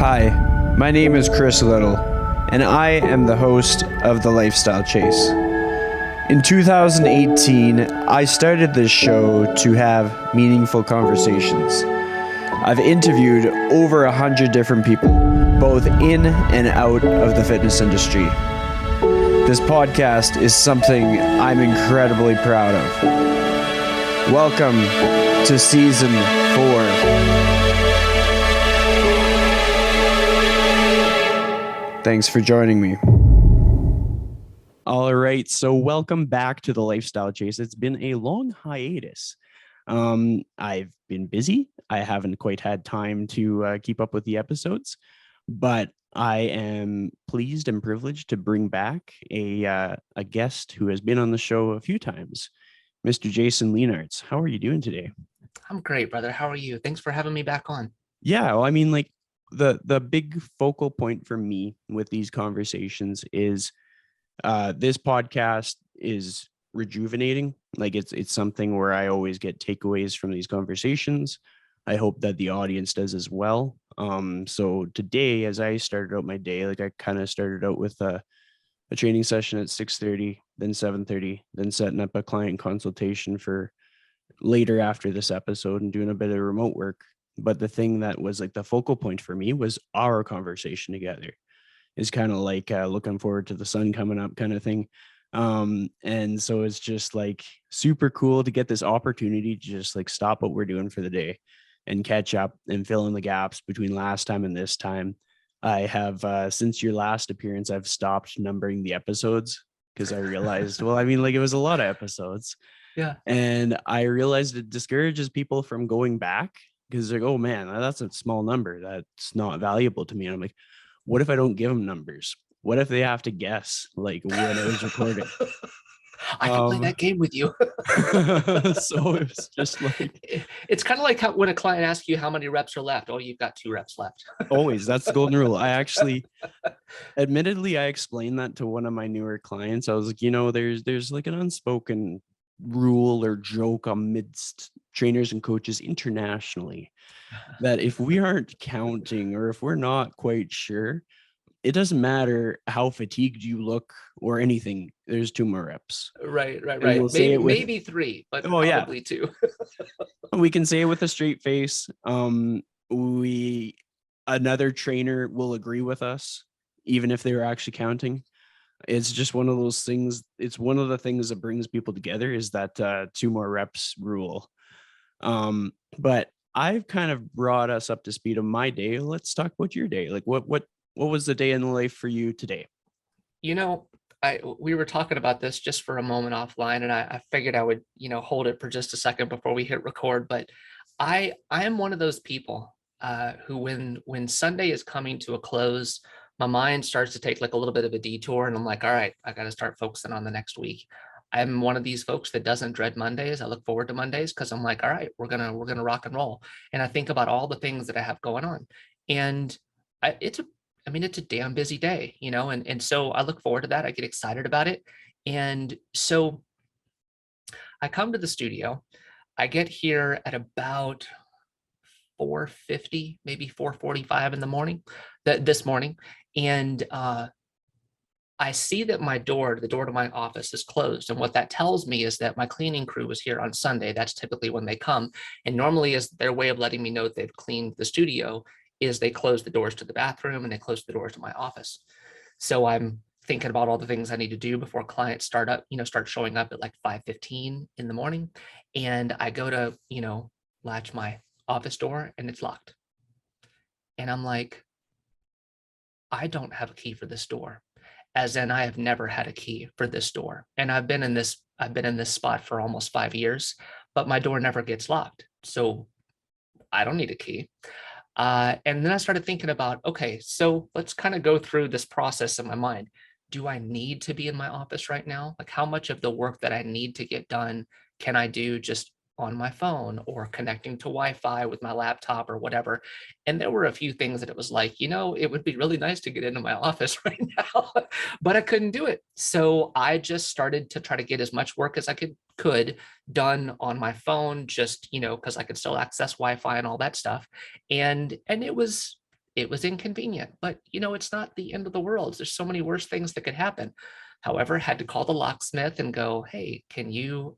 Hi, my name is Chris Little, and I am the host of The Lifestyle Chase. In 2018, I started this show to have meaningful conversations. I've interviewed over 100 different people, both in and out of the fitness industry. This podcast is something I'm incredibly proud of. Welcome to Season 4. Thanks for joining me. All right, so welcome back to the Lifestyle Chase. It's been a long hiatus. I've been busy. I haven't quite had time to keep up with the episodes, but I am pleased and privileged to bring back a guest who has been on the show a few times, Mr. Jason Leenaarts. How are you doing today? I'm great, brother. How are you? Thanks for having me back on. Yeah, well, I mean, like the big focal point for me with these conversations is this podcast is rejuvenating. Like it's something where I always get takeaways from these conversations. I hope that the audience does as well. So today, as I started out my day, like I kind of started out with a training session at 6:30, then 7:30, then setting up a client consultation for later after this episode and doing a bit of remote work. But the thing that was like the focal point for me was our conversation together. Is kind of like looking forward to the sun coming up kind of thing. And so it's just like super cool to get this opportunity to just like stop what we're doing for the day and catch up and fill in the gaps between last time and this time. I have, since your last appearance, I've stopped numbering the episodes because I realized, well, I mean, like it was a lot of episodes. Yeah. And I realized it discourages people from going back because they're like, oh man, that's a small number. That's not valuable to me. And I'm like, what if I don't give them numbers? What if they have to guess like when it was recorded? I can play that game with you. So it's just like it's kind of like when a client asks you how many reps are left. Oh, you've got 2 reps left. Always. That's the golden rule. I actually, admittedly, I explained that to one of my newer clients. I was like, there's like an unspoken rule or joke amidst trainers and coaches internationally that if we aren't counting or if we're not quite sure, it doesn't matter how fatigued you look or anything. There's 2 more reps. Right. We'll maybe 3, but probably 2. We can say it with a straight face. Another trainer will agree with us, even if they were actually counting. It's just one of those things. It's one of the things that brings people together is that 2 more reps rule. But I've kind of brought us up to speed on my day. Let's talk about your day. Like what was the day in the life for you today? We were talking about this just for a moment offline, and I figured I would, hold it for just a second before we hit record. But I am one of those people who, when Sunday is coming to a close, my mind starts to take like a little bit of a detour, and I'm like, all right, I got to start focusing on the next week. I'm one of these folks that doesn't dread Mondays. I look forward to Mondays because I'm like, all right, we're gonna rock and roll. And I think about all the things that I have going on, and it's a damn busy day, and so I look forward to that. I get excited about it, and so I come to the studio. I get here at about 4:50, maybe 4:45 in the morning. This morning, and I see that the door to my office is closed. And what that tells me is that my cleaning crew was here on Sunday. That's typically when they come. And normally is their way of letting me know that they've cleaned the studio is they close the doors to the bathroom and they close the doors to my office. So I'm thinking about all the things I need to do before clients start showing up at like 5:15 in the morning. And I go to, latch my office door and it's locked. And I'm like, I don't have a key for this door. As in, I have never had a key for this door. And I've been in this spot for almost 5 years, but my door never gets locked. So I don't need a key. And then I started thinking about, okay, so let's kind of go through this process in my mind. Do I need to be in my office right now? Like how much of the work that I need to get done can I do just on my phone or connecting to Wi-Fi with my laptop or whatever? And there were a few things that it was like, it would be really nice to get into my office right now, but I couldn't do it. So I just started to try to get as much work as I could done on my phone, just, because I could still access Wi-Fi and all that stuff. And it was it was inconvenient, but it's not the end of the world. There's so many worse things that could happen. However, had to call the locksmith and go, hey, can you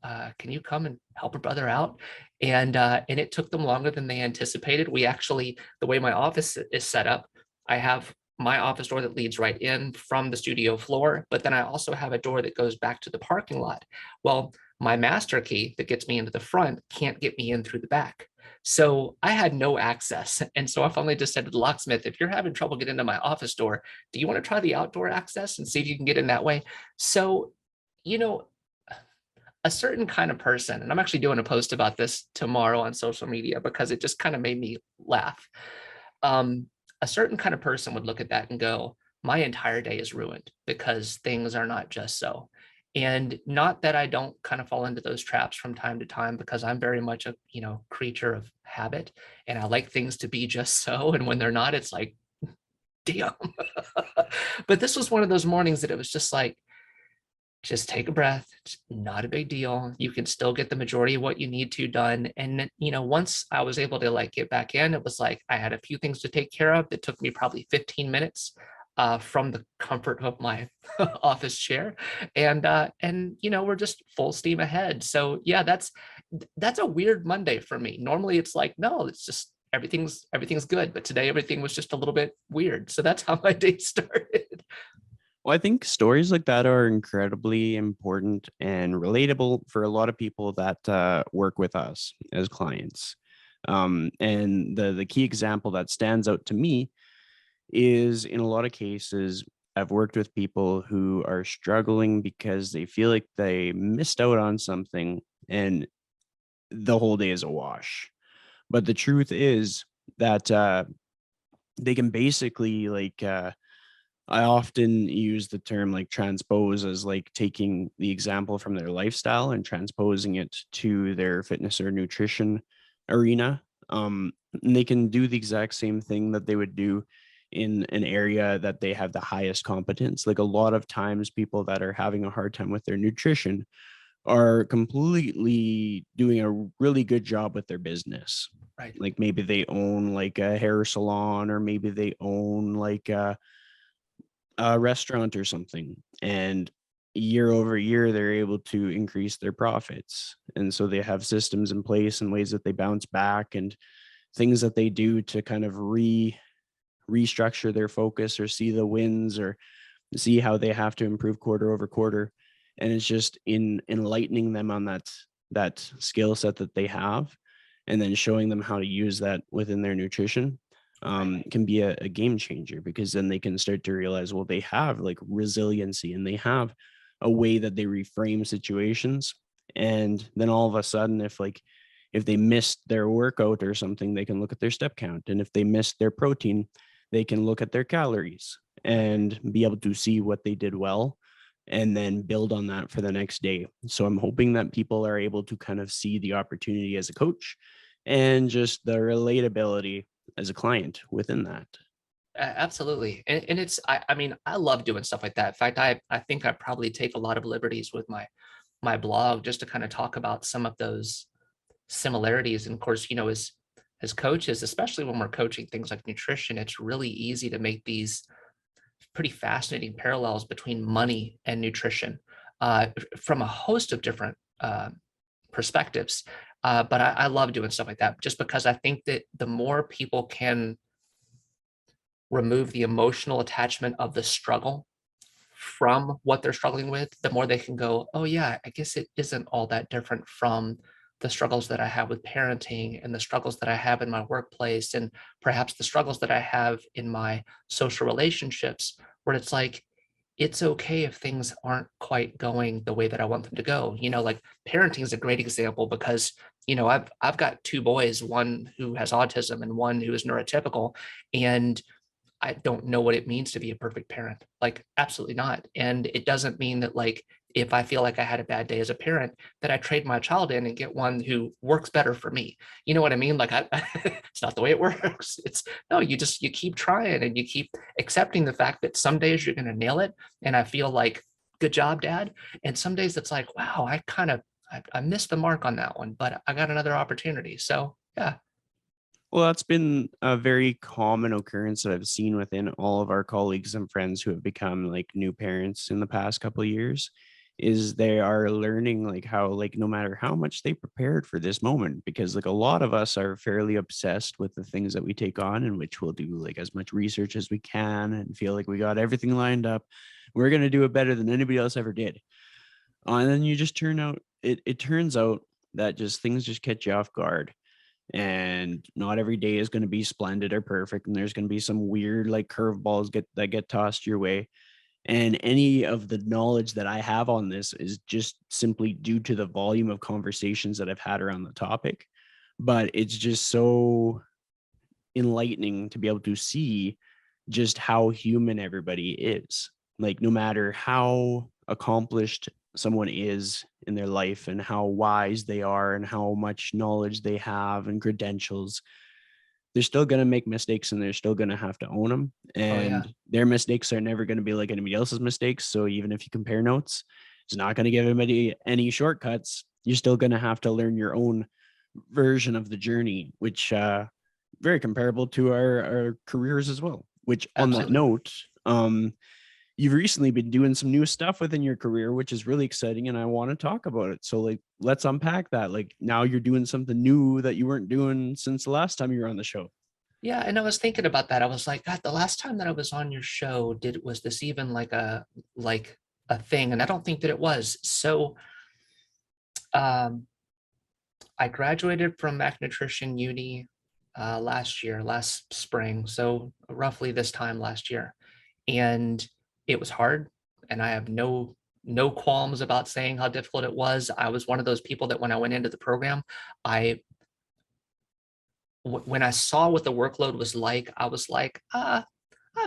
come and help a brother out? And it took them longer than they anticipated. We actually, the way my office is set up, I have my office door that leads right in from the studio floor, but then I also have a door that goes back to the parking lot. Well, my master key that gets me into the front can't get me in through the back. So I had no access. And so I finally just said to the locksmith, if you're having trouble getting into my office door, do you want to try the outdoor access and see if you can get in that way? So, you know, a certain kind of person, and I'm actually doing a post about this tomorrow on social media because it just kind of made me laugh. Um, a certain kind of person would look at that and go, my entire day is ruined because things are not just so. And not that I don't kind of fall into those traps from time to time, because I'm very much a, creature of habit, and I like things to be just so. And when they're not, it's like, damn. But this was one of those mornings that it was just like, just take a breath. It's not a big deal. You can still get the majority of what you need to done. And, once I was able to like get back in, it was like I had a few things to take care of that took me probably 15 minutes from the comfort of my office chair. And we're just full steam ahead. So yeah, that's a weird Monday for me. Normally it's like, no, it's just everything's good. But today everything was just a little bit weird. So that's how my day started. Well, I think stories like that are incredibly important and relatable for a lot of people that work with us as clients. And the key example that stands out to me is, in a lot of cases, I've worked with people who are struggling because they feel like they missed out on something and the whole day is a wash. But the truth is that they can basically I often use the term like transpose as like taking the example from their lifestyle and transposing it to their fitness or nutrition arena. And they can do the exact same thing that they would do in an area that they have the highest competence. Like a lot of times, people that are having a hard time with their nutrition are completely doing a really good job with their business. Right. Like maybe they own like a hair salon, or maybe they own like a restaurant or something, and year over year they're able to increase their profits, and so they have systems in place and ways that they bounce back and things that they do to kind of restructure their focus or see the wins or see how they have to improve quarter over quarter. And it's just in enlightening them on that skill set that they have, and then showing them how to use that within their nutrition can be a game changer, because then they can start to realize, well, they have like resiliency and they have a way that they reframe situations. And then all of a sudden, if they missed their workout or something, they can look at their step count. And if they missed their protein, they can look at their calories and be able to see what they did well and then build on that for the next day. So I'm hoping that people are able to kind of see the opportunity as a coach and just the relatability as a client within that. Absolutely. And it's, I mean, I love doing stuff like that. In fact, I think I probably take a lot of liberties with my blog just to kind of talk about some of those similarities. And of course, as coaches, especially when we're coaching things like nutrition, it's really easy to make these pretty fascinating parallels between money and nutrition from a host of different perspectives. But I love doing stuff like that just because I think that the more people can remove the emotional attachment of the struggle from what they're struggling with, the more they can go, oh yeah, I guess it isn't all that different from the struggles that I have with parenting and the struggles that I have in my workplace and perhaps the struggles that I have in my social relationships, where it's like, it's okay if things aren't quite going the way that I want them to go. Like parenting is a great example because, I've got two boys, one who has autism and one who is neurotypical. And I don't know what it means to be a perfect parent. Like, absolutely not. And it doesn't mean that, like, if I feel like I had a bad day as a parent, that I trade my child in and get one who works better for me. You know what I mean? Like, it's not the way it works. It's no, you keep trying and you keep accepting the fact that some days you're going to nail it. And I feel like, good job, dad. And some days it's like, wow, I missed the mark on that one, but I got another opportunity. So yeah. Well, that's been a very common occurrence that I've seen within all of our colleagues and friends who have become like new parents in the past couple of years is they are learning like how like no matter how much they prepared for this moment, because like a lot of us are fairly obsessed with the things that we take on, in which we'll do like as much research as we can and feel like we got everything lined up. We're going to do it better than anybody else ever did. And then you just it turns out that just things just catch you off guard, and not every day is going to be splendid or perfect, and there's going to be some weird like curveballs get tossed your way. And any of the knowledge that I have on this is just simply due to the volume of conversations that I've had around the topic. But it's just so enlightening to be able to see just how human everybody is. Like, no matter how accomplished someone is in their life and how wise they are and how much knowledge they have and credentials, they're still going to make mistakes and they're still going to have to own them. Oh yeah, And their mistakes are never going to be like anybody else's mistakes. So even if you compare notes, it's not going to give anybody any shortcuts. You're still going to have to learn your own version of the journey, which very comparable to our careers as well. Which on that absolutely. note, you've recently been doing some new stuff within your career, which is really exciting, and I want to talk about it. So like let's unpack that. Like now you're doing something new that you weren't doing since the last time you were on the show. Yeah, and I was thinking about that. I was like, God, the last time that I was on your show, was this even like a thing? And I don't think that it was. So um I graduated from Mac Nutrition Uni last spring, so roughly this time last year. And it was hard, and I have no qualms about saying how difficult it was. I was one of those people that when I went into the program, I when I saw what the workload was like, I was like, I've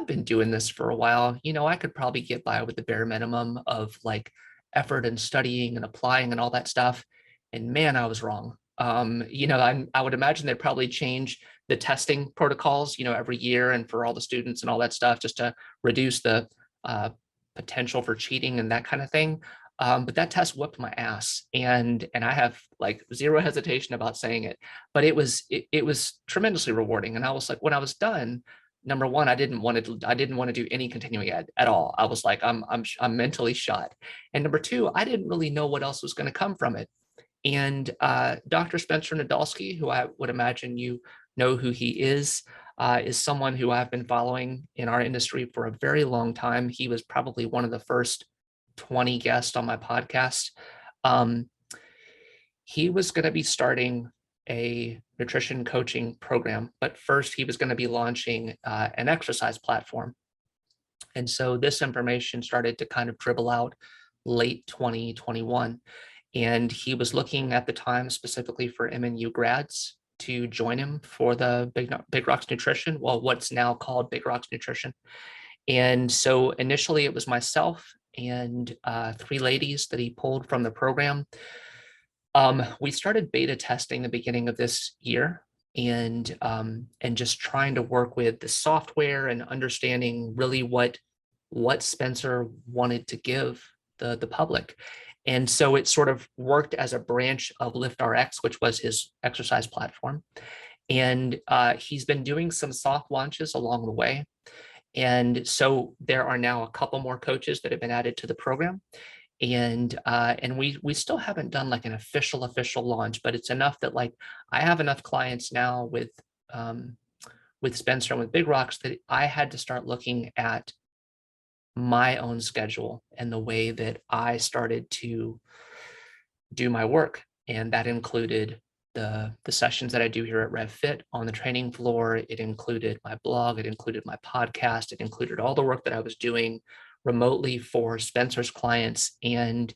been doing this for a while. I could probably get by with the bare minimum of like effort and studying and applying and all that stuff. And man, I was wrong. I would imagine they'd probably change the testing protocols, every year and for all the students and all that stuff, just to reduce the uh, potential for cheating and that kind of thing. But that test whipped my ass, and I have like zero hesitation about saying it. But it was tremendously rewarding, and I was like, when I was done, number one, I didn't want to do any continuing ed at all. I was like, I'm mentally shot. And number two, I didn't really know what else was going to come from it. And Dr. Spencer Nadolsky, who I would imagine you know who he is someone who I've been following in our industry for a very long time. He was probably one of the first 20 guests on my podcast. Um, he was going to be starting a nutrition coaching program, but first he was going to be launching an exercise platform. And so this information started to kind of dribble out late 2021. And he was looking at the time specifically for MNU grads to join him for the Big Rocks Nutrition, well, what's now called Big Rocks Nutrition. And so initially it was myself and three ladies that he pulled from the program. We started beta testing the beginning of this year, and just trying to work with the software and understanding really what Spencer wanted to give the public. And so it sort of worked as a branch of LiftRx, which was his exercise platform. And he's been doing some soft launches along the way. And so there are now a couple more coaches that have been added to the program. And we still haven't done like an official launch, but it's enough that like I have enough clients now with Spencer and with Big Rocks that I had to start looking at my own schedule and the way that I started to do my work. And that included the sessions that I do here at RevFit on the training floor. It included my blog, it included my podcast, it included all the work that I was doing remotely for Spencer's clients. And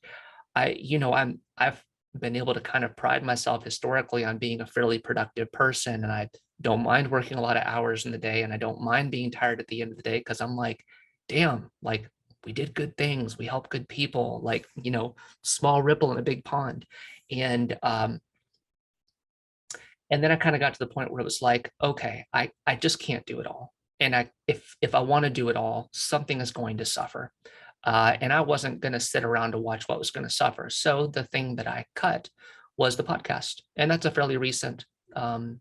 I've been able to kind of pride myself historically on being a fairly productive person. And I don't mind working a lot of hours in the day, and I don't mind being tired at the end of the day, because I'm like, damn, like we did good things, we helped good people, like, small ripple in a big pond. And and then I kind of got to the point where it was like, okay, I just can't do it all. And if I want to do it all, something is going to suffer. And I wasn't going to sit around to watch what was going to suffer. So the thing that I cut was the podcast. And that's a fairly recent um,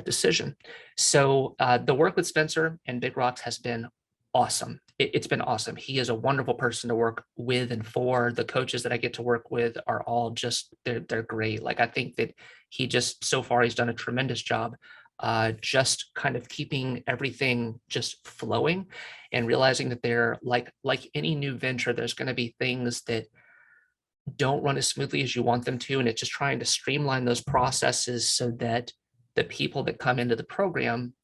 decision. So the work with Spencer and Big Rocks has been awesome. It's been awesome. He is a wonderful person to work with and for. The coaches that I get to work with are all just, they're great. Like, I think that he just, so far, he's done a tremendous job just kind of keeping everything just flowing, and realizing that they're like any new venture, there's going to be things that don't run as smoothly as you want them to. And it's just trying to streamline those processes so that the people that come into the program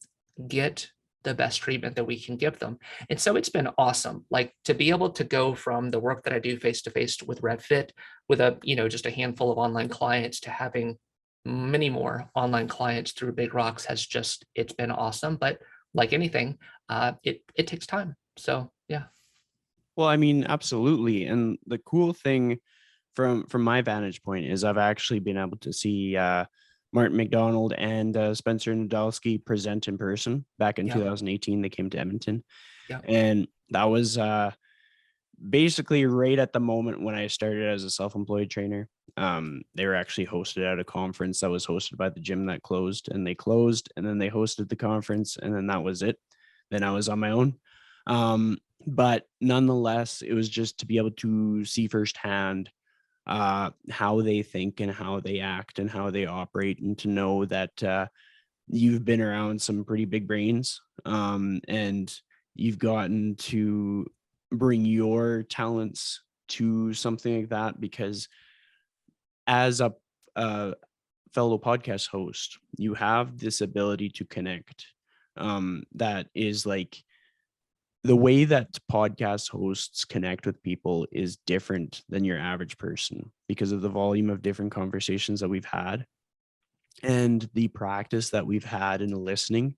get the best treatment that we can give them. And so it's been awesome, like, to be able to go from the work that I do face to face with RevFit with just a handful of online clients, to having many more online clients through Big Rocks it's been awesome. But like anything, it takes time. So yeah. Well, I mean, absolutely. And the cool thing from my vantage point is I've actually been able to see Martin McDonald and Spencer Nadolsky present in person back in Yeah. 2018. They came to Edmonton, Yeah. and that was basically right at the moment when I started as a self-employed trainer. They were actually hosted at a conference that was hosted by the gym that closed, and they closed, and then they hosted the conference, and then that was it. Then I was on my own. But nonetheless, it was just to be able to see firsthand how they think and how they act and how they operate, and to know that you've been around some pretty big brains, and you've gotten to bring your talents to something like that, because as a fellow podcast host, you have this ability to connect, that is like, the way that podcast hosts connect with people is different than your average person, because of the volume of different conversations that we've had and the practice that we've had in listening.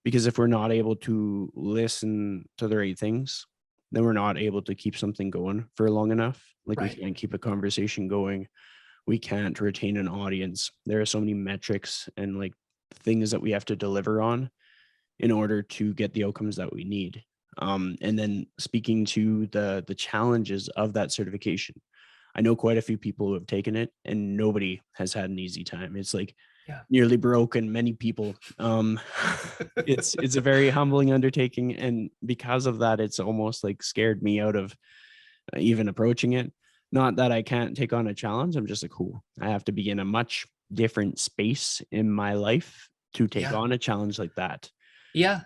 Because if we're not able to listen to the right things, then we're not able to keep something going for long enough. Like, we Right. can't keep a conversation going. We can't retain an audience. There are so many metrics and like things that we have to deliver on in order to get the outcomes that we need. And then speaking to the challenges of that certification, I know quite a few people who have taken it, and nobody has had an easy time. It's like Yeah. nearly broken many people. It's a very humbling undertaking, and because of that, it's almost like scared me out of even approaching it. Not that I can't take on a challenge. I'm just like, cool. I have to be in a much different space in my life to take Yeah. on a challenge like that. Yeah.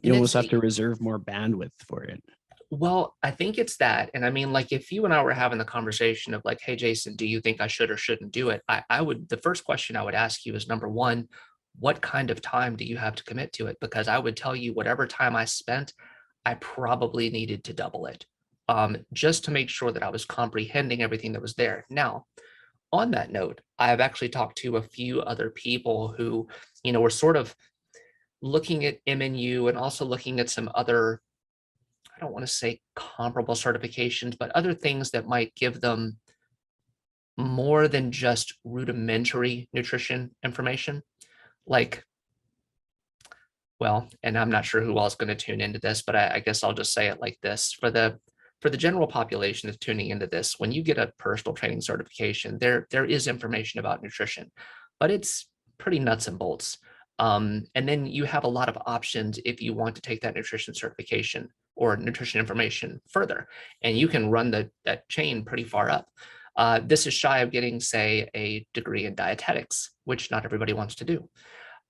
You And almost have to reserve more bandwidth for it. well, I think it's that. And I mean, like, if you and I were having the conversation of like, hey, Jason, do you think I should or shouldn't do it? I would, the first question I would ask you is, number one, what kind of time do you have to commit to it? Because I would tell you, whatever time I spent, I probably needed to double it, just to make sure that I was comprehending everything that was there. Now, on that note, I have actually talked to a few other people who, were sort of looking at MNU and also looking at some other, I don't want to say comparable certifications, but other things that might give them more than just rudimentary nutrition information. Like, well, and I'm not sure who else is going to tune into this, but I guess I'll just say it like this. For the general population that's tuning into this, when you get a personal training certification, there is information about nutrition, but it's pretty nuts and bolts. And then you have a lot of options if you want to take that nutrition certification or nutrition information further, and you can run that chain pretty far up. This is shy of getting, say, a degree in dietetics, which not everybody wants to do.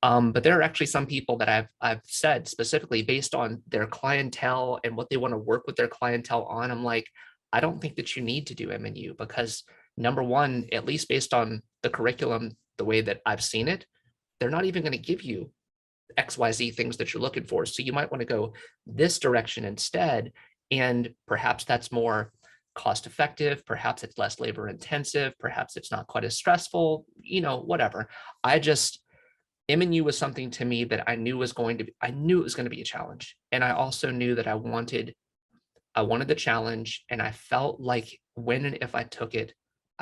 But there are actually some people that I've said specifically based on their clientele and what they want to work with their clientele on. I'm like, I don't think that you need to do MNU, because number one, at least based on the curriculum, the way that I've seen it, they're not even going to give you XYZ things that you're looking for. So you might want to go this direction instead. And perhaps that's more cost effective. Perhaps it's less labor intensive. Perhaps it's not quite as stressful, whatever. MNU was something to me that I knew it was going to be a challenge. And I also knew that I wanted the challenge. And I felt like when and if I took it,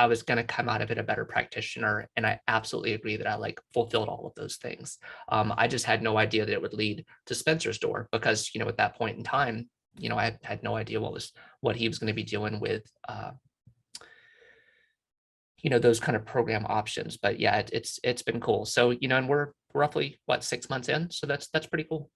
I was going to come out of it a better practitioner. And I absolutely agree that I fulfilled all of those things. I just had no idea that it would lead to Spencer's door, because, at that point in time, I had no idea what he was going to be doing with, those kind of program options. But yeah, it's been cool. So, and roughly what, 6 months in. So that's pretty cool.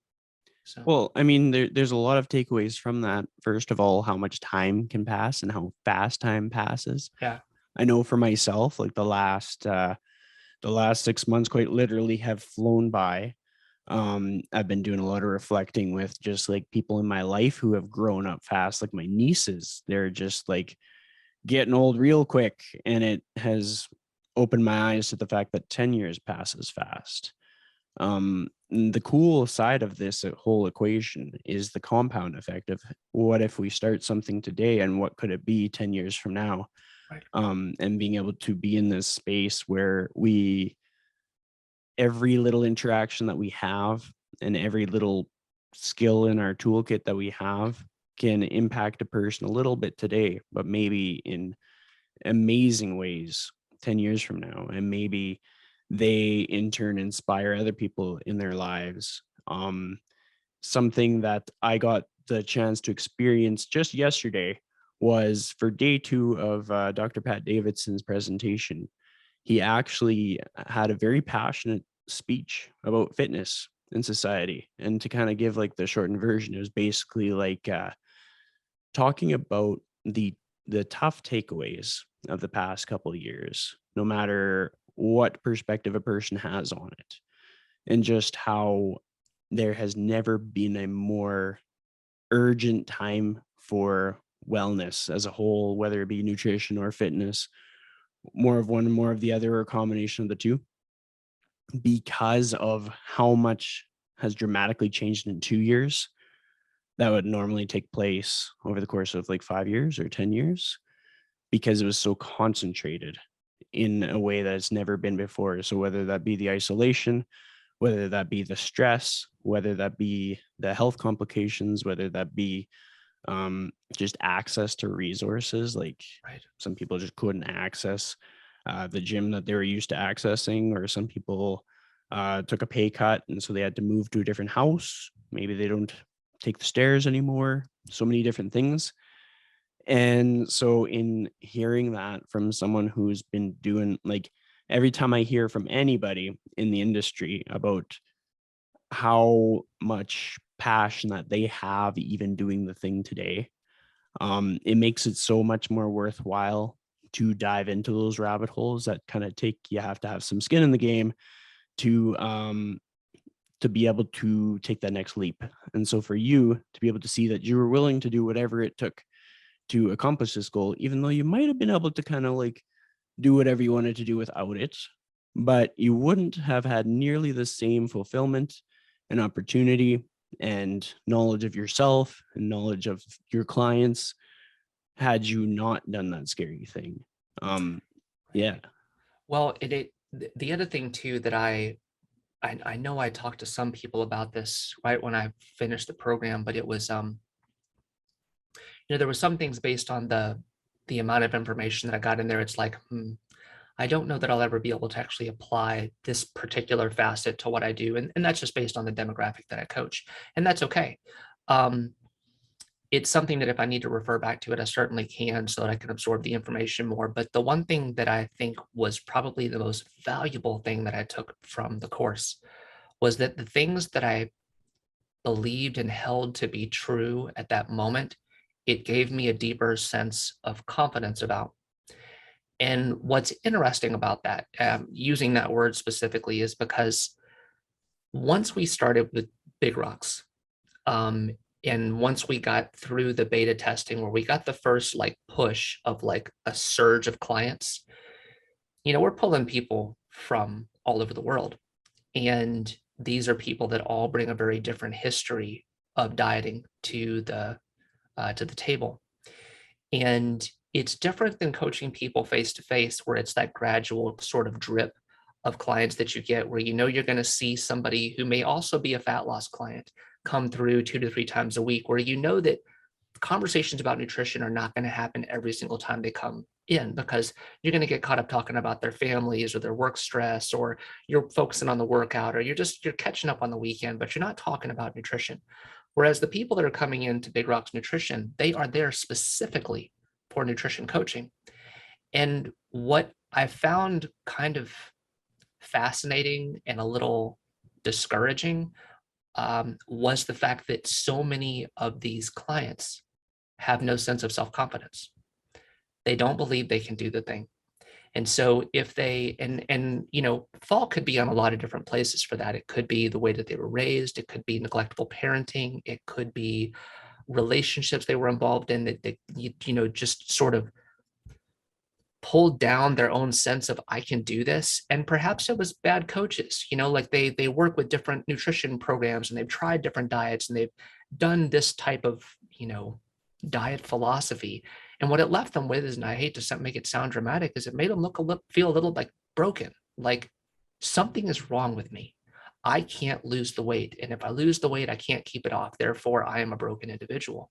So Well, I mean, there's a lot of takeaways from that. First of all, how much time can pass and how fast time passes. yeah, I know for myself, like the last 6 months quite literally have flown by. I've been doing a lot of reflecting with just like people in my life who have grown up fast, like my nieces. They're just like getting old real quick, and it has opened my eyes to the fact that 10 years passes fast. The cool side of this whole equation is the compound effect of what if we start something today and what could it be 10 years from now? right, And being able to be in this space where we every little interaction that we have and every little skill in our toolkit that we have can impact a person a little bit today, but maybe in amazing ways 10 years from now. And maybe they in turn inspire other people in their lives. Something that I got the chance to experience just yesterday was for day two of Dr. Pat Davidson's presentation. He actually had a very passionate speech about fitness in society. And to kind of give like the shortened version, it was basically like talking about the tough takeaways of the past couple of years, no matter what perspective a person has on it, and just how there has never been a more urgent time for wellness as a whole, whether it be nutrition or fitness, more of one, more of the other, or a combination of the two, because of how much has dramatically changed in 2 years that would normally take place over the course of like 5 years or 10 years, because it was so concentrated in a way that it's never been before. So whether that be the isolation, whether that be the stress, whether that be the health complications, whether that be just access to resources, like right, some people just couldn't access the gym that they were used to accessing, or some people took a pay cut and so they had to move to a different house. Maybe they don't take the stairs anymore. So many different things. And so, in hearing that from someone who's been doing, like, every time I hear from anybody in the industry about how much passion that they have even doing the thing today, it makes it so much more worthwhile to dive into those rabbit holes that kind of take, you have to have some skin in the game to be able to take that next leap. And so for you to be able to see that you were willing to do whatever it took to accomplish this goal, even though you might have been able to kind of like do whatever you wanted to do without it, but you wouldn't have had nearly the same fulfillment and opportunity and knowledge of yourself and knowledge of your clients had you not done that scary thing. Um, right. yeah. Well, the other thing too that I know I talked to some people about this right when I finished the program, but it was there were some things based on the amount of information that I got in there. It's like, I don't know that I'll ever be able to actually apply this particular facet to what I do. And that's just based on the demographic that I coach. And that's okay. Um, it's something that if I need to refer back to it, I certainly can so that I can absorb the information more. But the one thing that I think was probably the most valuable thing that I took from the course was that the things that I believed and held to be true at that moment, it gave me a deeper sense of confidence about. And what's interesting about that, using that word specifically, is because once we started with Big Rocks, um, and once we got through the beta testing where we got the first like push of like a surge of clients, we're pulling people from all over the world. And these are people that all bring a very different history of dieting to the table. And it's different than coaching people face to face, where it's that gradual sort of drip of clients that you get, where you're going to see somebody who may also be a fat loss client come through 2 to 3 times a week, where that conversations about nutrition are not going to happen every single time they come in, because you're going to get caught up talking about their families or their work stress, or you're focusing on the workout, or you're catching up on the weekend, but you're not talking about nutrition. Whereas the people that are coming into Big Rocks Nutrition, they are there specifically for nutrition coaching. And what I found kind of fascinating and a little discouraging was the fact that so many of these clients have no sense of self-confidence. They don't believe they can do the thing. And so if they, and fault could be on a lot of different places for that. It could be the way that they were raised. It could be neglectful parenting. It could be relationships they were involved in that just sort of pulled down their own sense of I can do this. And perhaps it was bad coaches, like they work with different nutrition programs and they've tried different diets and they've done this type of, diet philosophy. And what it left them with is, and I hate to make it sound dramatic, is it made them feel a little like broken, like something is wrong with me. I can't lose the weight. And if I lose the weight, I can't keep it off. Therefore, I am a broken individual.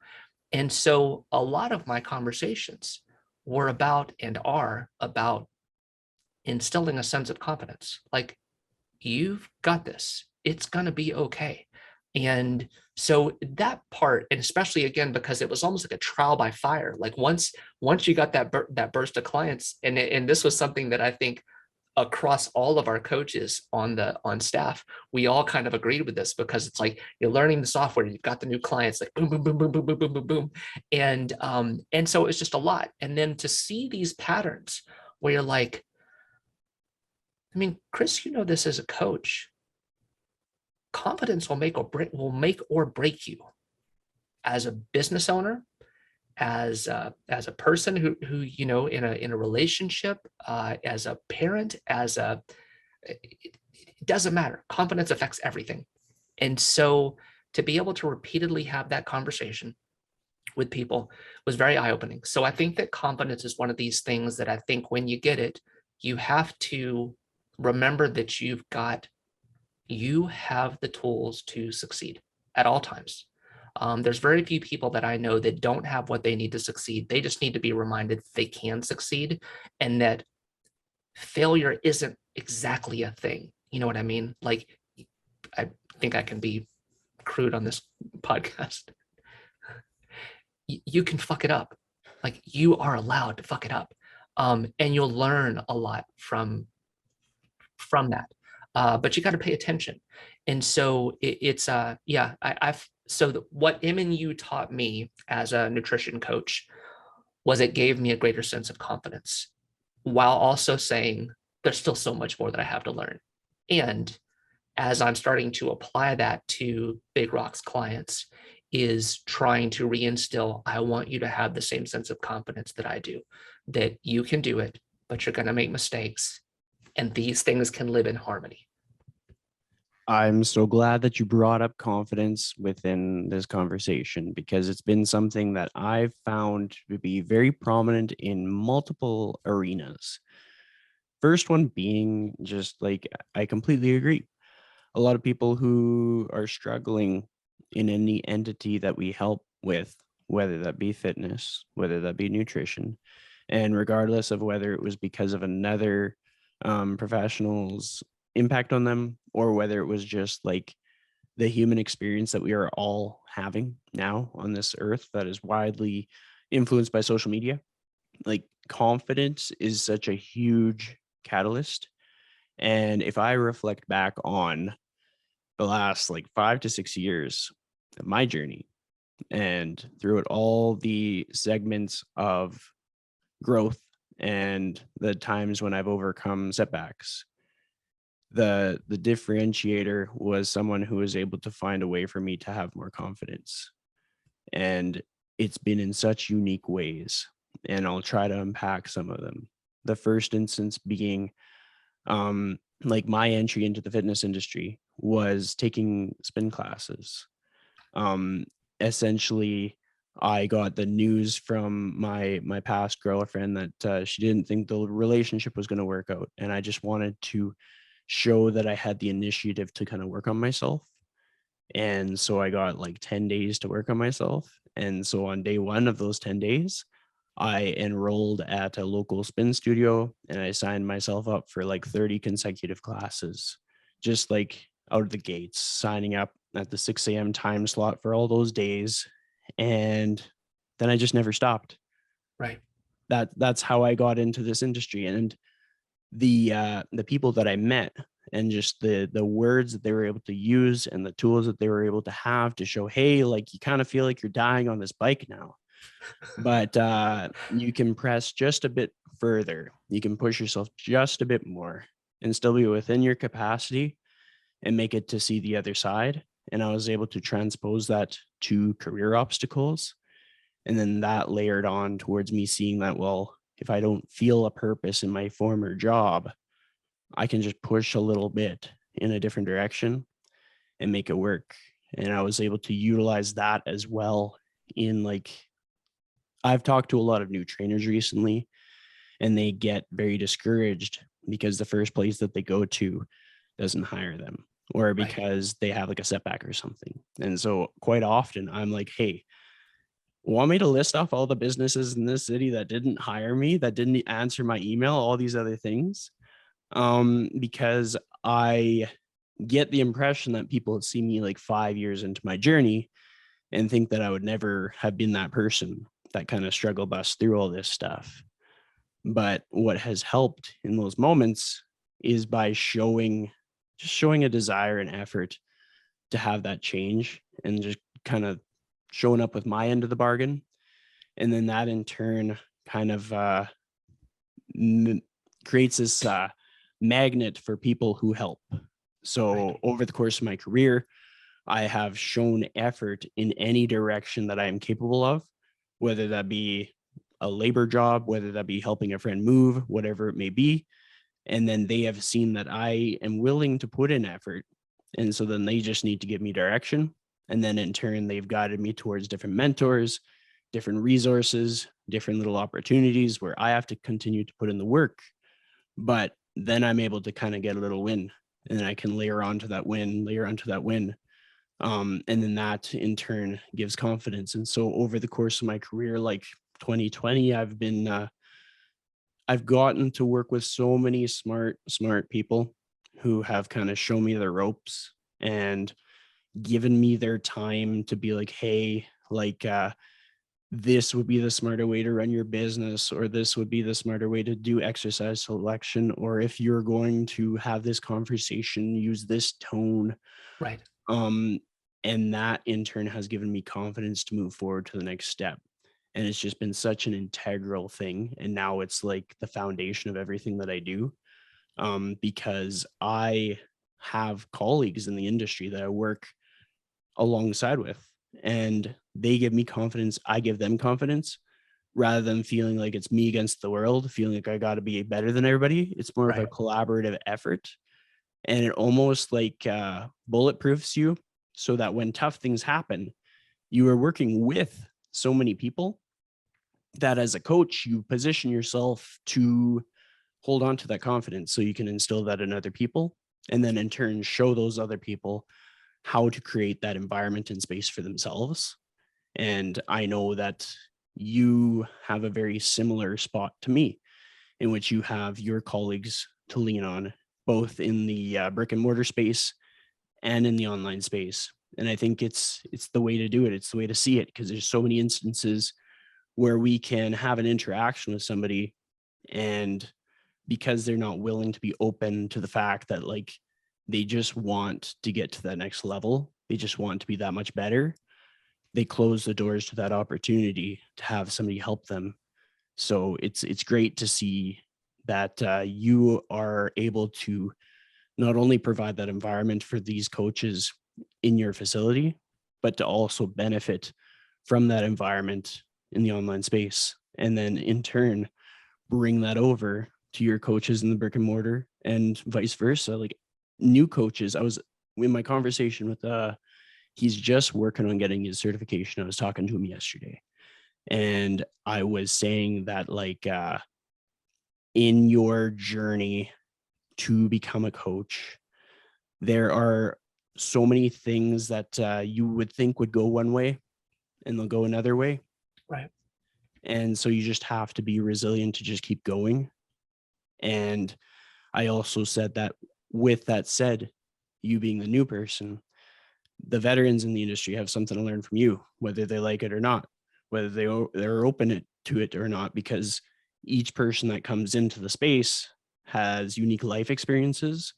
And so a lot of my conversations were about and are about instilling a sense of confidence. Like, you've got this. It's going to be okay. And so that part, and especially again, because it was almost like a trial by fire. Like once you got that burst of clients, and this was something that I think across all of our coaches on staff, we all kind of agreed with this, because it's like you're learning the software, you've got the new clients, like boom, boom, boom, boom, boom, boom, boom, boom, boom. And so it's just a lot. And then to see these patterns where you're like, I mean, Chris, this as a coach, confidence will make or break you as a business owner, as a person who in a relationship, as a parent, it doesn't matter. Confidence affects everything. And so to be able to repeatedly have that conversation with people was very eye-opening. So I think that confidence is one of these things that I think when you get it, you have to remember that you have the tools to succeed at all times. There's very few people that I know that don't have what they need to succeed. They just need to be reminded they can succeed, and that failure isn't exactly a thing. You know what I mean? Like, I think I can be crude on this podcast. You can fuck it up. Like, you are allowed to fuck it up. And you'll learn a lot from that. But you got to pay attention. And so what M&U taught me as a nutrition coach was it gave me a greater sense of confidence, while also saying there's still so much more that I have to learn. And as I'm starting to apply that to Big Rock's clients, is trying to reinstill, I want you to have the same sense of confidence that I do, that you can do it, but you're going to make mistakes, and these things can live in harmony. I'm so glad that you brought up confidence within this conversation, because it's been something that I've found to be very prominent in multiple arenas. First one being just like, I completely agree. A lot of people who are struggling in any entity that we help with, whether that be fitness, whether that be nutrition, and regardless of whether it was because of another professional's impact on them, or whether it was just like the human experience that we are all having now on this earth that is widely influenced by social media. Like, confidence is such a huge catalyst. And if I reflect back on the last like 5 to 6 years of my journey, and through it all the segments of growth and the times when I've overcome setbacks, the differentiator was someone who was able to find a way for me to have more confidence. And it's been in such unique ways, and I'll try to unpack some of them. The first instance being like my entry into the fitness industry was taking spin classes. Essentially, I got the news from my past girlfriend that she didn't think the relationship was going to work out, and I just wanted to show that I had the initiative to kind of work on myself. And so I got like 10 days to work on myself. And so on day one of those 10 days, I enrolled at a local spin studio, and I signed myself up for like 30 consecutive classes, just like out of the gates, signing up at the 6 a.m. time slot for all those days. And then I just never stopped. Right. That's how I got into this industry. And the people that I met and just the words that they were able to use and the tools that they were able to have to show, hey, like you kind of feel like you're dying on this bike now, but you can press just a bit further. You can push yourself just a bit more and still be within your capacity and make it to see the other side. And I was able to transpose that to career obstacles. And then that layered on towards me seeing that, well, if I don't feel a purpose in my former job, I can just push a little bit in a different direction and make it work. And I was able to utilize that as well in like, I've talked to a lot of new trainers recently, and they get very discouraged because the first place that they go to doesn't hire them, or Right. because they have like a setback or something. And so quite often I'm like, hey, want me to list off all the businesses in this city that didn't hire me, that didn't answer my email, all these other things? Because I get the impression that people see me like 5 years into my journey and think that I would never have been that person that kind of struggle bus through all this stuff. But what has helped in those moments is by showing a desire and effort to have that change, and just kind of showing up with my end of the bargain. And then that in turn kind of creates this magnet for people who help. So Right. over the course of my career, I have shown effort in any direction that I am capable of, whether that be a labor job, whether that be helping a friend move, whatever it may be. And then they have seen that I am willing to put in effort. And so then they just need to give me direction. And then in turn, they've guided me towards different mentors, different resources, different little opportunities where I have to continue to put in the work. But then I'm able to kind of get a little win, and then I can layer onto that win, layer onto that win. And then that in turn gives confidence. And so over the course of my career, like 2020, I've gotten to work with so many smart people who have kind of shown me the ropes and given me their time to be like, hey, like this would be the smarter way to run your business, or this would be the smarter way to do exercise selection, or if you're going to have this conversation, use this tone. Right. um and that in turn has given me confidence to move forward to the next step. And it's just been such an integral thing, and now it's like the foundation of everything that I do. Because I have colleagues in the industry that I work alongside with, and they give me confidence, I give them confidence, rather than feeling like it's me against the world, feeling like I got to be better than everybody. It's more of a Right. collaborative effort, and it almost like bulletproofs you, so that when tough things happen, you are working with so many people that as a coach, you position yourself to hold on to that confidence so you can instill that in other people, and then in turn show those other people how to create that environment and space for themselves. And I know that you have a very similar spot to me, in which you have your colleagues to lean on, both in the brick and mortar space and in the online space. And I think it's the way to do it. It's the way to see it, because there's so many instances where we can have an interaction with somebody, and because they're not willing to be open to the fact that like they just want to get to that next level, they just want to be that much better, they close the doors to that opportunity to have somebody help them. So it's great to see that you are able to not only provide that environment for these coaches in your facility, but to also benefit from that environment in the online space. And then in turn, bring that over to your coaches in the brick and mortar, and vice versa. Like new coaches, I was in my conversation with he's just working on getting his certification. I was talking to him yesterday, and I was saying that like in your journey to become a coach, there are so many things that you would think would go one way and they'll go another way. Right. And so you just have to be resilient to just keep going. And I also said that, with that said, you being the new person, the veterans in the industry have something to learn from you, whether they like it or not, whether they're open to it or not, because each person that comes into the space has unique life experiences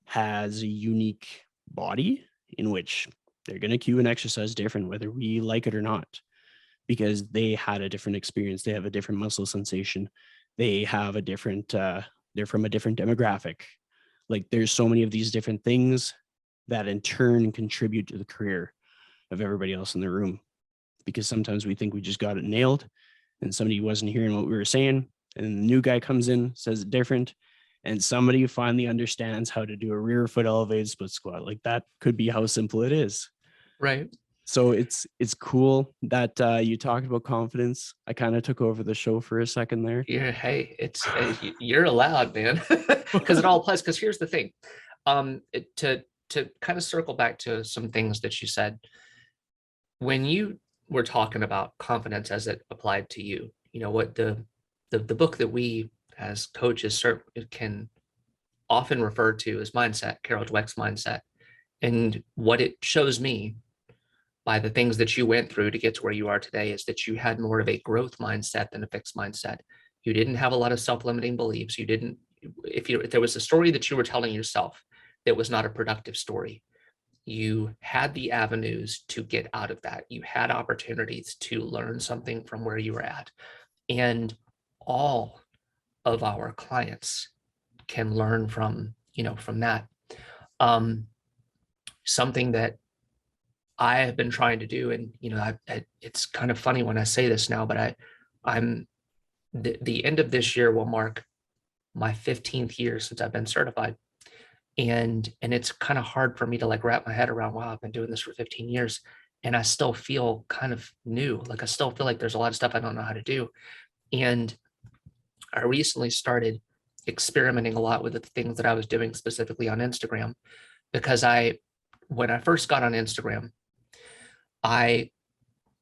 has a unique body in which they're going to cue and exercise different, whether we like it or not, because they had a different experience. They have a different muscle sensation. They have a different, they're from a different demographic. Like there's so many of these different things that in turn contribute to the career of everybody else in the room. Because sometimes we think we just got it nailed and somebody wasn't hearing what we were saying. And then the new guy comes in, says it different, and somebody finally understands how to do a rear foot elevated split squat. Like that could be how simple it is. Right. So it's cool that you talked about confidence. I kind of took over the show for a second there. Hey, you're allowed, man, because it all applies. Because here's the thing, to kind of circle back to some things that you said when you were talking about confidence as it applied to you. You know what the book that we as coaches can often refer to as mindset, Carol Dweck's mindset, and what it shows me by the things that you went through to get to where you are today is that you had more of a growth mindset than a fixed mindset. You didn't have a lot of self-limiting beliefs. You didn't, if there was a story that you were telling yourself that was not a productive story, you had the avenues to get out of that. You had opportunities to learn something from where you were at. And all of our clients can learn from, from that. Something that I have been trying to do, and it's kind of funny when I say this now, but I'm the end of this year will mark my 15th year since I've been certified, and it's kind of hard for me to like wrap my head around. Wow, I've been doing this for 15 years, and I still feel kind of new. Like I still feel like there's a lot of stuff I don't know how to do, and I recently started experimenting a lot with the things that I was doing specifically on Instagram, because when I first got on Instagram, I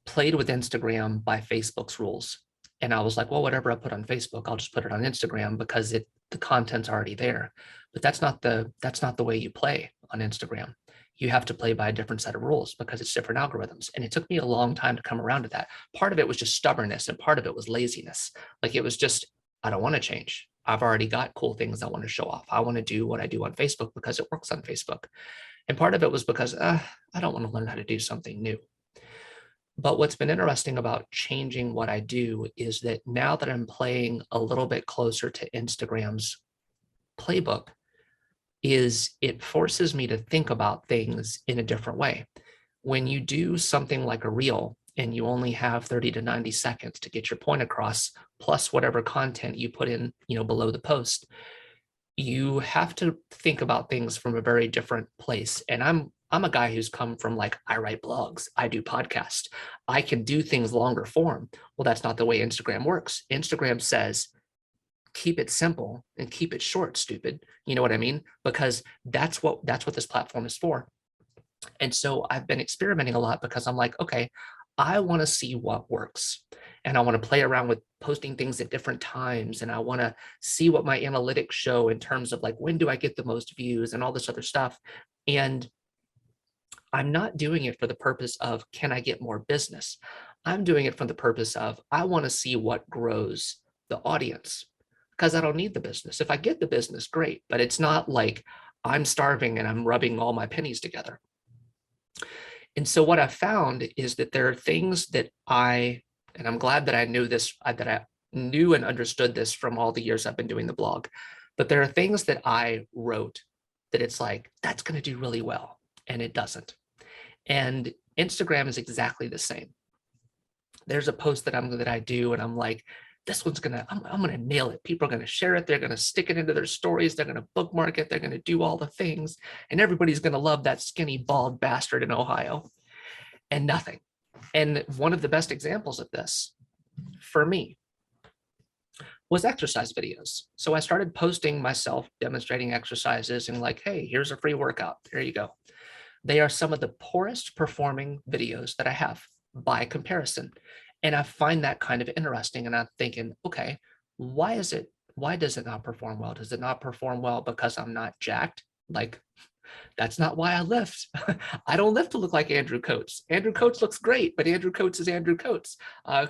played with Instagram by Facebook's rules. And I was like, well, whatever I put on Facebook, I'll just put it on Instagram because the content's already there. But that's not the way you play on Instagram. You have to play by a different set of rules because it's different algorithms. And it took me a long time to come around to that. Part of it was just stubbornness and part of it was laziness. Like it was just, I don't want to change. I've already got cool things I want to show off. I want to do what I do on Facebook because it works on Facebook. And part of it was because I don't want to learn how to do something new. But what's been interesting about changing what I do is that now that I'm playing a little bit closer to Instagram's playbook, is it forces me to think about things in a different way. When you do something like a reel and you only have 30 to 90 seconds to get your point across, plus whatever content you put in, below the post, you have to think about things from a very different place. And I'm a guy who's come from like, I write blogs, I do podcasts, I can do things longer form. Well, that's not the way Instagram works. Instagram says, keep it simple and keep it short, stupid. You know what I mean? Because that's what this platform is for. And so I've been experimenting a lot because I'm like, okay, I want to see what works. And I want to play around with posting things at different times. And I want to see what my analytics show in terms of like, when do I get the most views and all this other stuff. And I'm not doing it for the purpose of, can I get more business? I'm doing it for the purpose of, I want to see what grows the audience, because I don't need the business. If I get the business, great. But it's not like I'm starving and I'm rubbing all my pennies together. And so what I found is that there are things that and I'm glad that I knew this, that I knew and understood this from all the years I've been doing the blog, but there are things that I wrote that it's like, that's going to do really well. And it doesn't. And Instagram is exactly the same. There's a post that I do, and I'm like, this one's I'm gonna nail it. People are gonna share it. They're gonna stick it into their stories. They're gonna bookmark it. They're gonna do all the things, and everybody's gonna love that skinny, bald bastard in Ohio. And nothing. And one of the best examples of this for me was exercise videos. So I started posting myself demonstrating exercises and like, hey, here's a free workout. There you go. They are some of the poorest performing videos that I have by comparison. And I find that kind of interesting. And I'm thinking, okay, why does it not perform well? Does it not perform well because I'm not jacked? Like, that's not why I lift. I don't lift to look like Andrew Coates. Andrew Coates looks great, but Andrew Coates is Andrew Coates,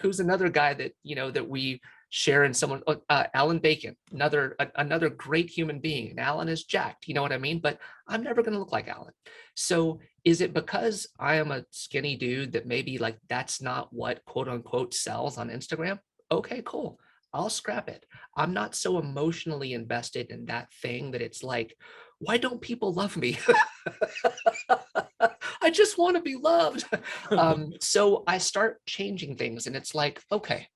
who's another guy that, that we sharing someone, Alan Bacon, another great human being, and Alan is jacked, you know what I mean? But I'm never going to look like Alan. So is it because I am a skinny dude that maybe like that's not what quote unquote sells on Instagram? Okay, cool. I'll scrap it. I'm not so emotionally invested in that thing that it's like, why don't people love me? I just want to be loved. So I start changing things, and it's like, okay,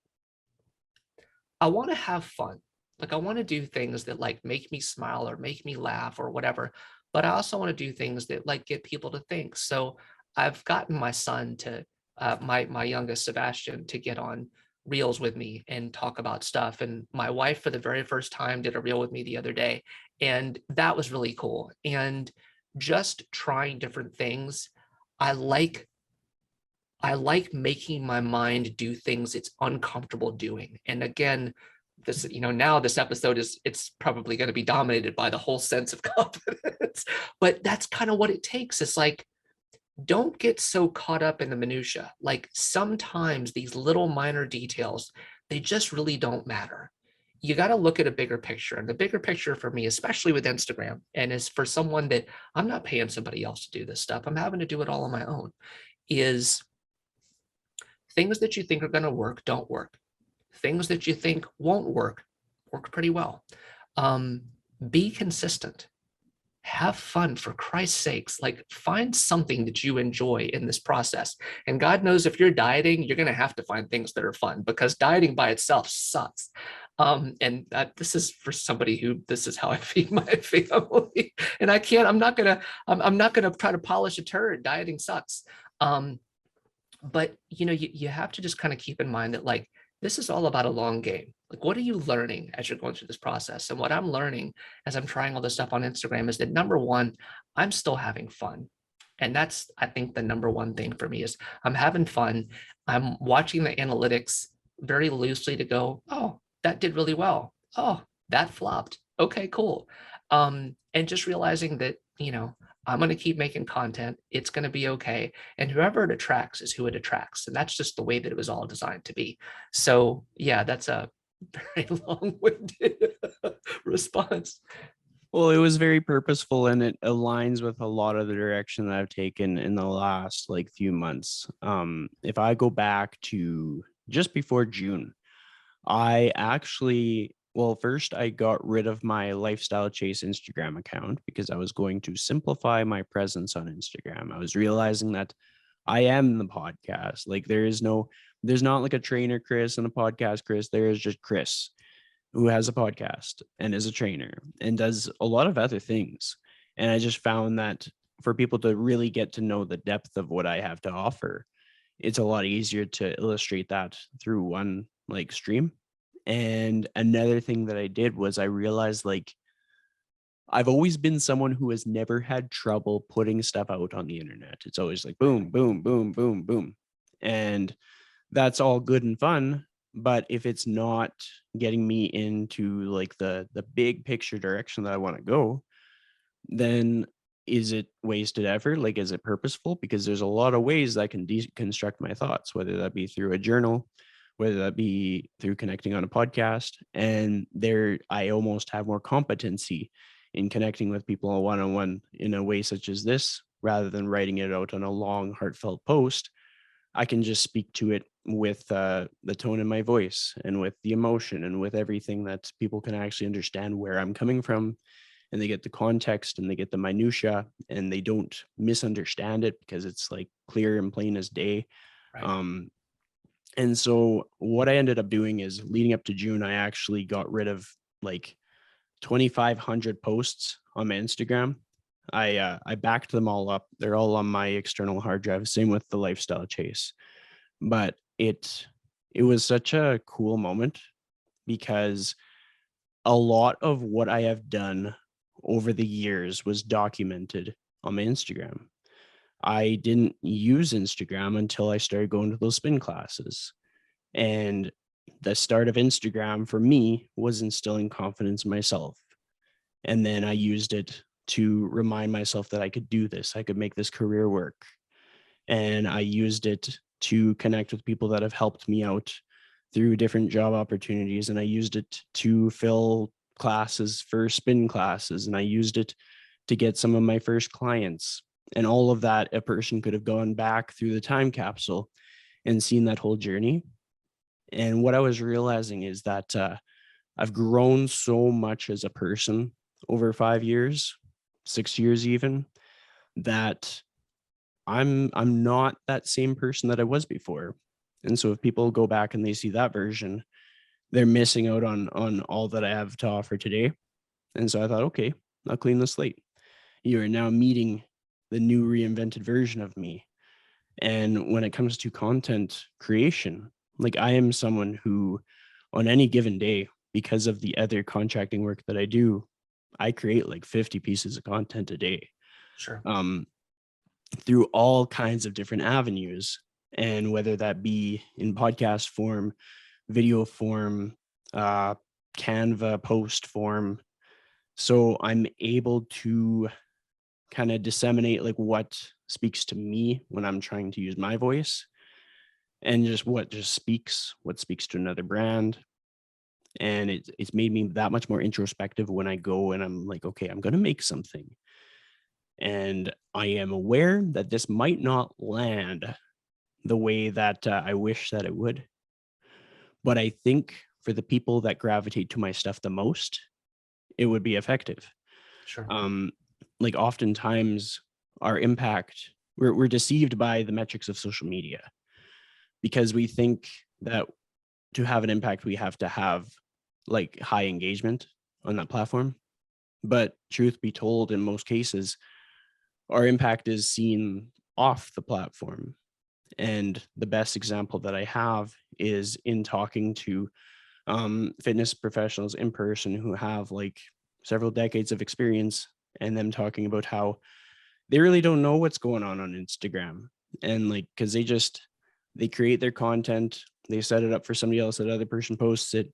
I want to have fun. Like I want to do things that like make me smile or make me laugh or whatever, but I also want to do things that like get people to think. So I've gotten my son to my youngest Sebastian to get on reels with me and talk about stuff. And my wife for the very first time did a reel with me the other day, and that was really cool. And just trying different things. I like I like making my mind do things it's uncomfortable doing. And again, this, now this episode it's probably going to be dominated by the whole sense of confidence, but that's kind of what it takes. It's like, don't get so caught up in the minutia. Like sometimes these little minor details, they just really don't matter. You got to look at a bigger picture. And the bigger picture for me, especially with Instagram, and is for someone that I'm not paying somebody else to do this stuff, I'm having to do it all on my own, is things that you think are going to work don't work. Things that you think won't work pretty well. Be consistent. Have fun, for Christ's sakes. Like find something that you enjoy in this process. And God knows if you're dieting, you're going to have to find things that are fun, because dieting by itself sucks. And this is for somebody who this is how I feed my family. And I'm not gonna try to polish a turd. Dieting sucks. But you have to just kind of keep in mind that like this is all about a long game. Like what are you learning as you're going through this process? And what I'm learning as I'm trying all this stuff on Instagram is that number one, I'm still having fun. And that's, I think, the number one thing for me is I'm having fun. I'm watching the analytics very loosely to go, oh, that did really well. Oh, that flopped. Okay, cool. And just realizing that, I'm going to keep making content. It's going to be okay. And whoever it attracts is who it attracts. And that's just the way that it was all designed to be. So yeah, that's a very long-winded response. Well, it was very purposeful, and it aligns with a lot of the direction that I've taken in the last like few months. If I go back to just before June, I actually, well, first I got rid of my Lifestyle Chase Instagram account because I was going to simplify my presence on Instagram. I was realizing that I am the podcast. Like there's not like a trainer Chris and a podcast Chris. There is just Chris, who has a podcast and is a trainer and does a lot of other things. And I just found that for people to really get to know the depth of what I have to offer, it's a lot easier to illustrate that through one like stream. And another thing that I did was I realized like I've always been someone who has never had trouble putting stuff out on the internet. It's always like boom, boom, boom, boom, boom. And that's all good and fun. But if it's not getting me into like the big picture direction that I want to go, then is it wasted effort? Like, is it purposeful? Because there's a lot of ways I can deconstruct my thoughts, whether that be through a journal, whether that be through connecting on a podcast. And there, I almost have more competency in connecting with people one-on-one in a way such as this, rather than writing it out on a long, heartfelt post. I can just speak to it with the tone in my voice and with the emotion and with everything that people can actually understand where I'm coming from, and they get the context and they get the minutia and they don't misunderstand it because it's like clear and plain as day. Right. And so what I ended up doing is leading up to June, I actually got rid of like 2,500 posts on my Instagram. I backed them all up. They're all on my external hard drive. Same with the Lifestyle Chase. But it was such a cool moment because a lot of what I have done over the years was documented on my Instagram. I didn't use Instagram until I started going to those spin classes. And the start of Instagram for me was instilling confidence in myself. And then I used it to remind myself that I could do this. I could make this career work. And I used it to connect with people that have helped me out through different job opportunities, and I used it to fill classes for spin classes, and I used it to get some of my first clients. And all of that, a person could have gone back through the time capsule and seen that whole journey. And what I was realizing is that I've grown so much as a person over 5 years, 6 years even, that I'm not that same person that I was before. And so if people go back and they see that version, they're missing out on all that I have to offer today. And so I thought, okay, I'll clean the slate. You are now meeting the new reinvented version of me. And when it comes to content creation, like I am someone who on any given day, because of the other contracting work that I do, I create like 50 pieces of content a day. Sure. Through all kinds of different avenues. And whether that be in podcast form, video form, Canva post form. So I'm able to kind of disseminate like what speaks to me when I'm trying to use my voice, and just what speaks to another brand. And it's made me that much more introspective when I go and I'm like, okay, I'm going to make something. And I am aware that this might not land the way that I wish that it would. But I think for the people that gravitate to my stuff the most, it would be effective. Sure. Like oftentimes our impact, we're deceived by the metrics of social media because we think that to have an impact, we have to have like high engagement on that platform. But truth be told, in most cases, our impact is seen off the platform. And the best example that I have is in talking to fitness professionals in person who have like several decades of experience, and them talking about how they really don't know what's going on Instagram. And like, because they create their content, they set it up for somebody else, that other person posts it,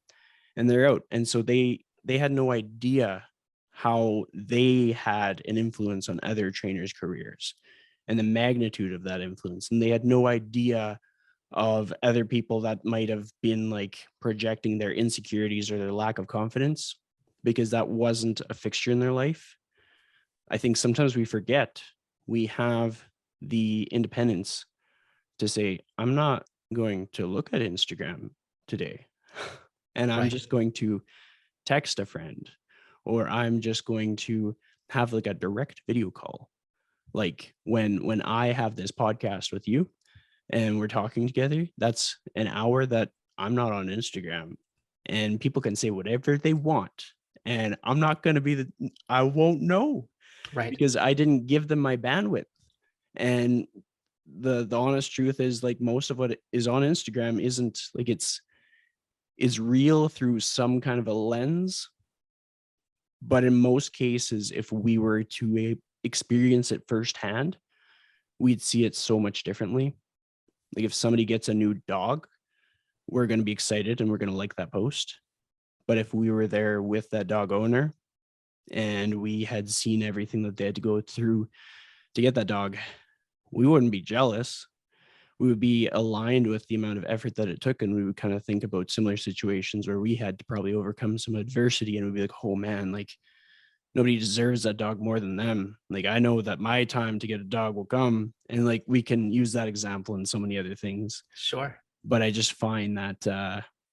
and they're out. And so they had no idea how they had an influence on other trainers' careers and the magnitude of that influence. And they had no idea of other people that might have been like projecting their insecurities or their lack of confidence because that wasn't a fixture in their life. I think sometimes we forget we have the independence to say, I'm not going to look at Instagram today, and I'm Right. just going to text a friend, or I'm just going to have like a direct video call. Like when I have this podcast with you and we're talking together, that's an hour that I'm not on Instagram, and people can say whatever they want. And I'm not going to be I won't know Right. because I didn't give them my bandwidth. And the honest truth is like most of what is on Instagram isn't like is real through some kind of a lens. But in most cases, if we were to experience it firsthand, we'd see it so much differently. Like if somebody gets a new dog, we're going to be excited and we're going to like that post. But if we were there with that dog owner and we had seen everything that they had to go through to get that dog, we wouldn't be jealous. We would be aligned with the amount of effort that it took. And we would kind of think about similar situations where we had to probably overcome some adversity, and we'd be like, oh man, like nobody deserves that dog more than them. Like I know that my time to get a dog will come, and like we can use that example in so many other things. Sure. But I just find that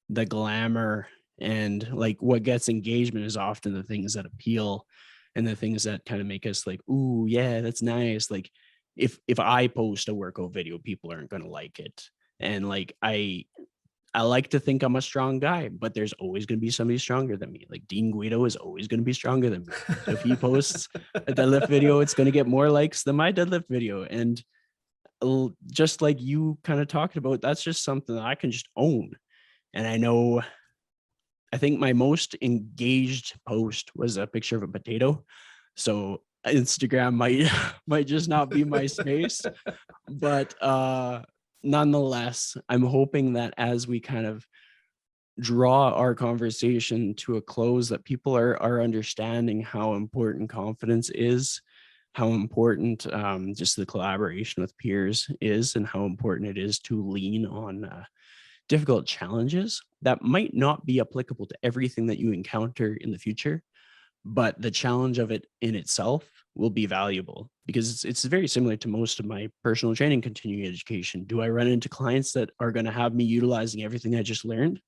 the glamour and like what gets engagement is often the things that appeal and the things that kind of make us like, ooh, yeah, that's nice. Like if I post a workout video, people aren't going to like it. And like I like to think I'm a strong guy, but there's always going to be somebody stronger than me. Like Dean Guido is always going to be stronger than me. So if he posts a deadlift video, it's going to get more likes than my deadlift video. And just like you kind of talked about, that's just something that I can just own. And I think my most engaged post was a picture of a potato. So Instagram might just not be my space. But nonetheless, I'm hoping that as we kind of draw our conversation to a close, that people are understanding how important confidence is, how important just the collaboration with peers is, and how important it is to lean on difficult challenges that might not be applicable to everything that you encounter in the future, but the challenge of it in itself will be valuable because it's very similar to most of my personal training continuing education. Do I run into clients that are going to have me utilizing everything I just learned?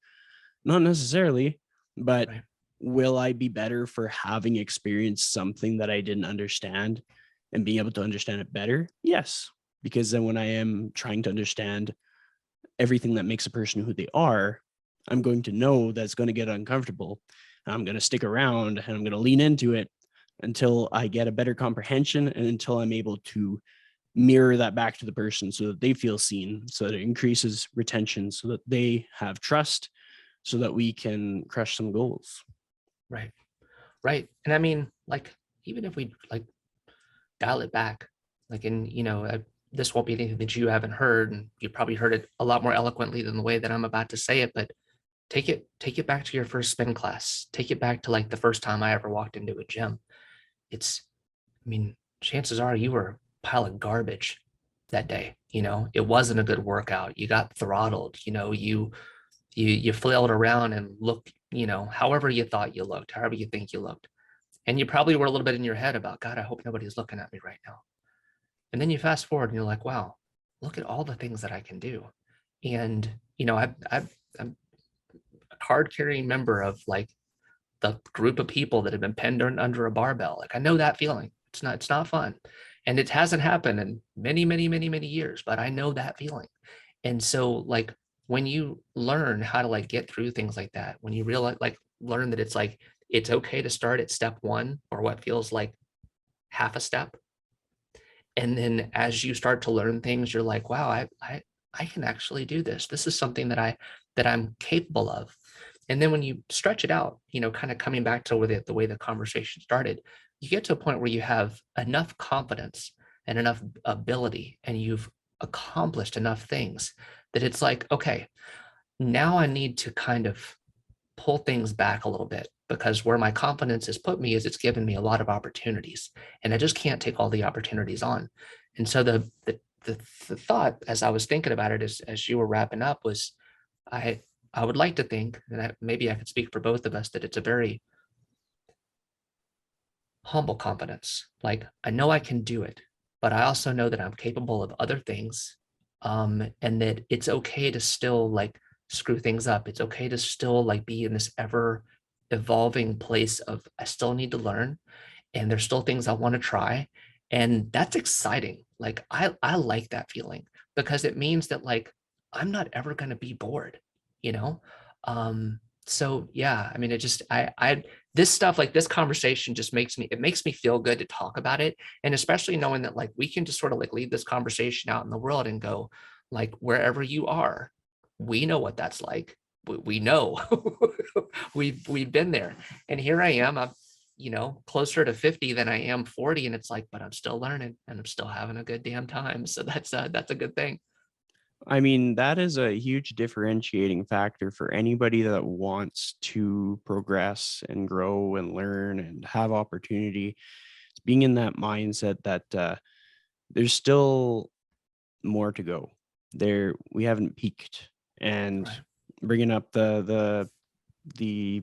Not necessarily, but Right. will I be better for having experienced something that I didn't understand and being able to understand it better? Yes, because then when I am trying to understand everything that makes a person who they are, I'm going to know that's going to get uncomfortable. I'm going to stick around and I'm going to lean into it until I get a better comprehension and until I'm able to mirror that back to the person so that they feel seen, so that it increases retention, so that they have trust, so that we can crush some goals. Right. Right. And I mean, like, even if we like dial it back, like, and this won't be anything that you haven't heard, and you probably heard it a lot more eloquently than the way that I'm about to say it, but take it back to your first spin class. Take it back to like the first time I ever walked into a gym. It's, I mean, chances are you were a pile of garbage that day. It wasn't a good workout. You got throttled. You flailed around and looked, however you thought you looked, however you think you looked. And you probably were a little bit in your head about, God, I hope nobody's looking at me right now. And then you fast forward and you're like, wow, look at all the things that I can do. And, I'm a card carrying member of like the group of people that have been pinned under a barbell. Like, I know that feeling. It's not fun. And it hasn't happened in many, many, many, many years, but I know that feeling. And so like when you learn how to like get through things like that, when you realize, like, learn that it's like, it's okay to start at step one or what feels like half a step. And then as you start to learn things, you're like, wow, I can actually do this. This is something that I'm capable of. And then when you stretch it out, kind of coming back to the way the conversation started, you get to a point where you have enough confidence and enough ability, and you've accomplished enough things that it's like, okay, now I need to kind of pull things back a little bit, because where my confidence has put me is it's given me a lot of opportunities, and I just can't take all the opportunities on. And so the thought as I was thinking about it as you were wrapping up was, I I would like to think, and maybe I could speak for both of us, that it's a very humble confidence. Like, I know I can do it, but I also know that I'm capable of other things, and that it's okay to still like screw things up. It's okay to still like be in this ever evolving place of, I still need to learn, and there's still things I want to try. And that's exciting. Like, I like that feeling, because it means that like I'm not ever going to be bored, you know? So yeah, I mean, it just, I, this stuff, like this conversation just makes me feel good to talk about it. And especially knowing that like we can just sort of like leave this conversation out in the world and go, like, wherever you are, we know what that's like. We know. We've been there. And here I am, I'm, closer to 50 than I am 40. And it's like, but I'm still learning and I'm still having a good damn time. So that's a good thing. I mean, that is a huge differentiating factor for anybody that wants to progress and grow and learn and have opportunity. It's being in that mindset that there's still more to go. We haven't peaked. And Right. bringing up the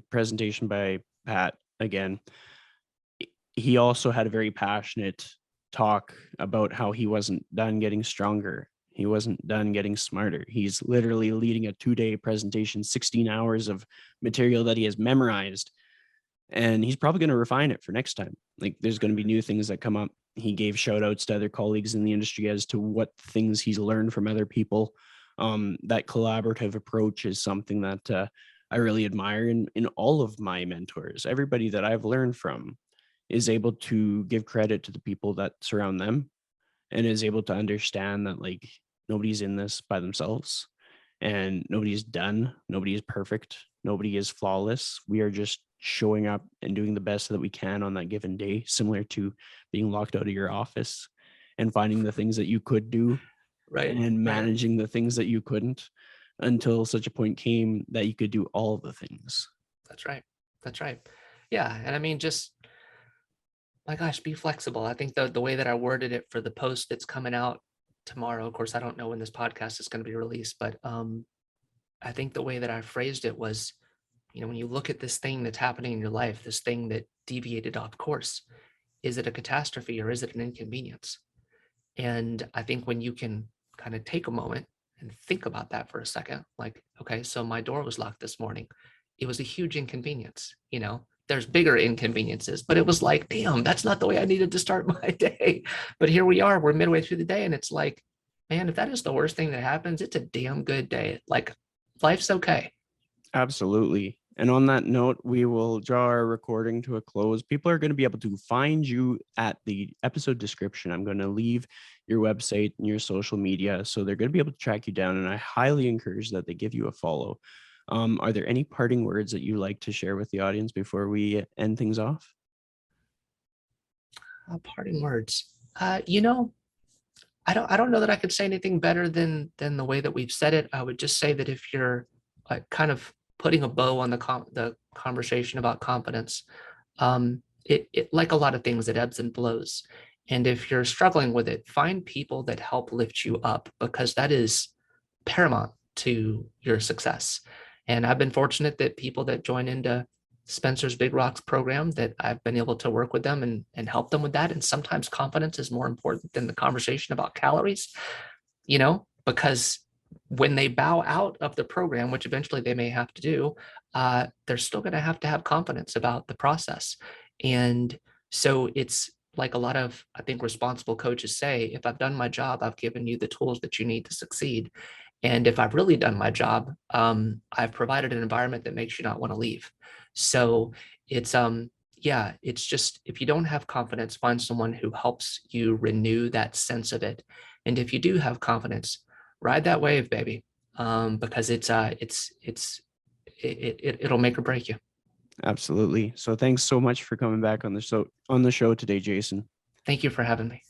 presentation by Pat again, he also had a very passionate talk about how he wasn't done getting stronger. He wasn't done getting smarter. He's literally leading a 2-day presentation, 16 hours of material that he has memorized. And he's probably going to refine it for next time. Like, there's going to be new things that come up. He gave shout outs to other colleagues in the industry as to what things he's learned from other people. That collaborative approach is something that I really admire in all of my mentors. Everybody that I've learned from is able to give credit to the people that surround them and is able to understand that like nobody's in this by themselves and nobody's done, nobody is perfect, nobody is flawless. We are just showing up and doing the best that we can on that given day, similar to being locked out of your office and finding the things that you could do Right. and Right. managing the things that you couldn't until such a point came that you could do all of the things. That's right. That's right. Yeah. And I mean, just, my gosh, be flexible. I think the way that I worded it for the post that's coming out tomorrow, of course, I don't know when this podcast is going to be released, but I think the way that I phrased it was, when you look at this thing that's happening in your life, this thing that deviated off course, is it a catastrophe or is it an inconvenience? And I think when you can kind of take a moment and think about that for a second, like, okay, so my door was locked this morning. It was a huge inconvenience. There's bigger inconveniences, but it was like, damn, that's not the way I needed to start my day. But here we are, we're midway through the day, and it's like, man, if that is the worst thing that happens, it's a damn good day. Like, life's okay. Absolutely. And on that note, we will draw our recording to a close. People are going to be able to find you at the episode description. I'm going to leave your website and your social media, so they're going to be able to track you down. And I highly encourage that they give you a follow. Are there any parting words that you like to share with the audience before we end things off? Parting words. I don't know that I could say anything better than the way that we've said it. I would just say that if you're kind of putting a bow on the conversation about confidence, it like a lot of things, it ebbs and flows. And if you're struggling with it, find people that help lift you up, because that is paramount to your success. And I've been fortunate that people that join into Spencer's Big Rocks program, that I've been able to work with them and help them with that. And sometimes confidence is more important than the conversation about calories, because when they bow out of the program, which eventually they may have to do, they're still going to have confidence about the process. And so it's like a lot of, I think, responsible coaches say, if I've done my job, I've given you the tools that you need to succeed. And if I've really done my job, I've provided an environment that makes you not want to leave. So it's, yeah, it's just, if you don't have confidence, find someone who helps you renew that sense of it. And if you do have confidence, ride that wave, baby, because it'll make or break you. Absolutely. So thanks so much for coming back on the show today, Jason. Thank you for having me.